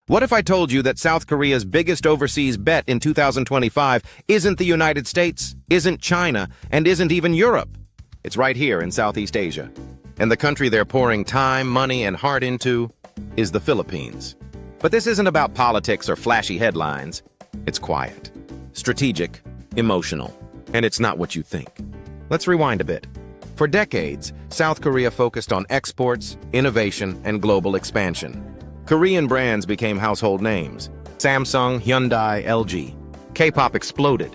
What if I told you that South Korea's biggest overseas bet in 2025 isn't the United States, isn't China, and isn't even Europe? It's right here in Southeast Asia. And the country they're pouring time, money, and heart into is the Philippines. But this isn't about politics or flashy headlines. It's quiet, strategic, emotional, and it's not what you think. Let's rewind a bit. For decades, South Korea focused on exports, innovation, and global expansion. Korean brands became household names. Samsung, Hyundai, LG. K-pop exploded.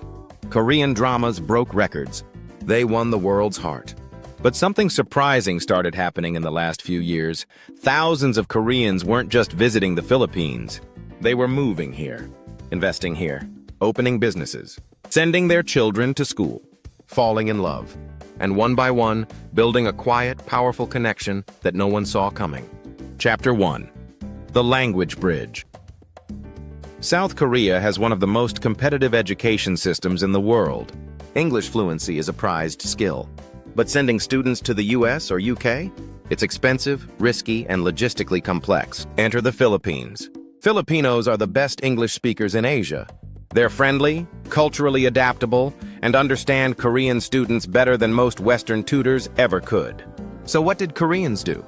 Korean dramas broke records. They won the world's heart. But something surprising started happening in the last few years. Thousands of Koreans weren't just visiting the Philippines. They were moving here, investing here, opening businesses, sending their children to school, falling in love, and one by one, building a quiet, powerful connection that no one saw coming. Chapter 1. The Language Bridge. South Korea has one of the most competitive education systems in the world. English fluency is a prized skill. But sending students to the US or UK? It's expensive, risky, and logistically complex. Enter the Philippines. Filipinos are the best English speakers in Asia. They're friendly, culturally adaptable, and understand Korean students better than most Western tutors ever could. So what did Koreans do?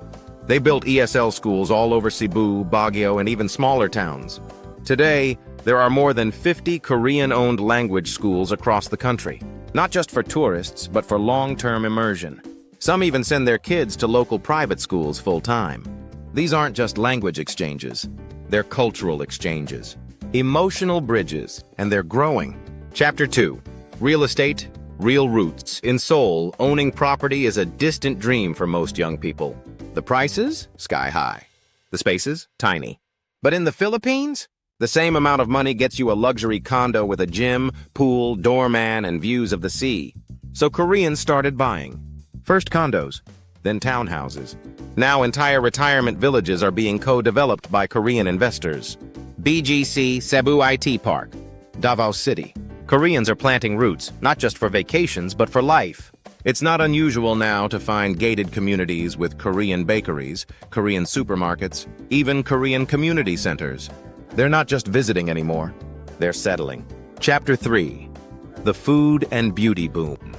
They built ESL schools all over Cebu, Baguio, and even smaller towns. Today, there are more than 50 Korean-owned language schools across the country. Not just for tourists, but for long-term immersion. Some even send their kids to local private schools full-time. These aren't just language exchanges. They're cultural exchanges. Emotional bridges, and they're growing. Chapter 2. Real estate, real roots. In Seoul, owning property is a distant dream for most young people. The prices? Sky high. The spaces? Tiny. But in the Philippines? The same amount of money gets you a luxury condo with a gym, pool, doorman, and views of the sea. So Koreans started buying. First condos, then townhouses. Now entire retirement villages are being co-developed by Korean investors. BGC Cebu IT Park, Davao City. Koreans are planting roots, not just for vacations, but for life. It's not unusual now to find gated communities with Korean bakeries, Korean supermarkets, even Korean community centers. They're not just visiting anymore, they're settling. Chapter 3. The Food and Beauty Boom.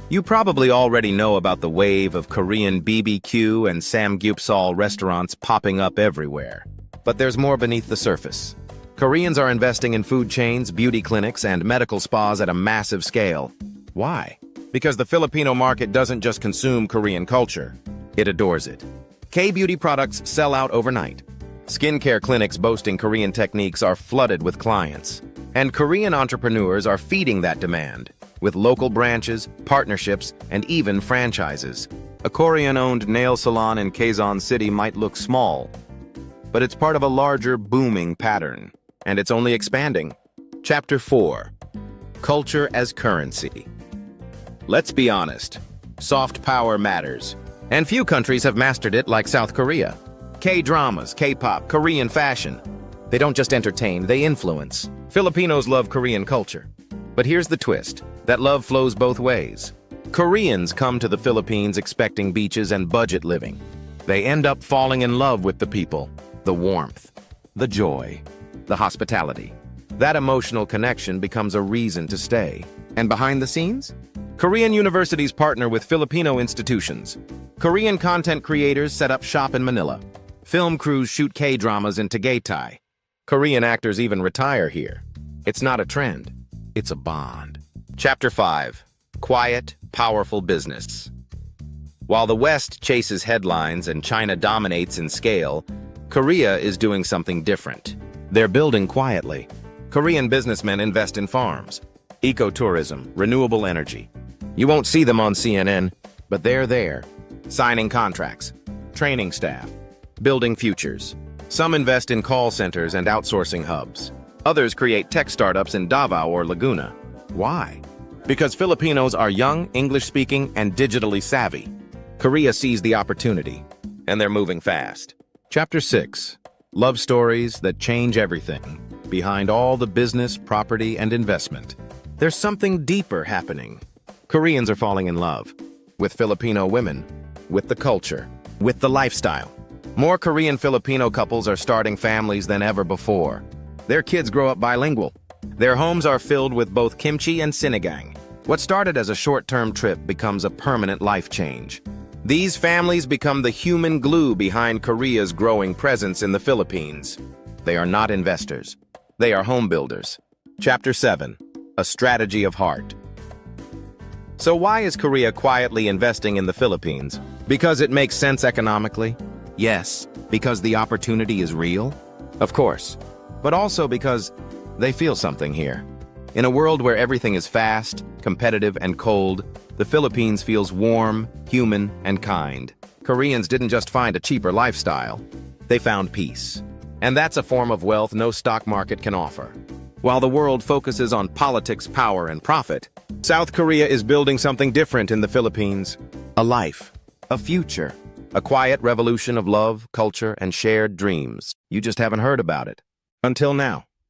You probably already know about the wave of Korean BBQ and samgyeopsal restaurants popping up everywhere. But there's more beneath the surface. Koreans are investing in food chains, beauty clinics, and medical spas at a massive scale. Why? Because the Filipino market doesn't just consume Korean culture, it adores it. K-beauty products sell out overnight. Skincare clinics boasting Korean techniques are flooded with clients. And Korean entrepreneurs are feeding that demand, with local branches, partnerships, and even franchises. A Korean-owned nail salon in Quezon City might look small, but it's part of a larger, booming pattern, and it's only expanding. Chapter 4. Culture as Currency. Let's be honest, soft power matters, and few countries have mastered it like South Korea. K-dramas, K-pop, Korean fashion. They don't just entertain, they influence. Filipinos love Korean culture. But here's the twist, that love flows both ways. Koreans come to the Philippines expecting beaches and budget living. They end up falling in love with the people, the warmth, the joy, the hospitality. That emotional connection becomes a reason to stay. And behind the scenes? Korean universities partner with Filipino institutions. Korean content creators set up shop in Manila. Film crews shoot K-dramas in Tagaytay. Korean actors even retire here. It's not a trend, it's a bond. Chapter 5. Quiet, powerful business. While the West chases headlines and China dominates in scale, Korea is doing something different. They're building quietly. Korean businessmen invest in farms, ecotourism, renewable energy. You won't see them on CNN, but they're there, signing contracts, training staff, building futures. Some invest in call centers and outsourcing hubs. Others create tech startups in Davao or Laguna. Why? Because Filipinos are young, English-speaking, and digitally savvy. Korea sees the opportunity, and they're moving fast. Chapter 6. Love stories that change everything. Behind all the business, property, and investment, there's something deeper happening. Koreans are falling in love with Filipino women, with the culture, with the lifestyle. More Korean Filipino couples are starting families than ever before. Their kids grow up bilingual. Their homes are filled with both kimchi and sinigang. What started as a short-term trip becomes a permanent life change. These families become the human glue behind Korea's growing presence in the Philippines. They are not investors. They are home builders. Chapter 7. A Strategy of Heart. So why is Korea quietly investing in the Philippines? Because it makes sense economically? Yes. Because the opportunity is real? Of course. But also because they feel something here. In a world where everything is fast, competitive, and cold, the Philippines feels warm, human, and kind. Koreans didn't just find a cheaper lifestyle. They found peace. And that's a form of wealth no stock market can offer. While the world focuses on politics, power, and profit, South Korea is building something different in the Philippines. A life. A future. A quiet revolution of love, culture, and shared dreams. You just haven't heard about it. Until now.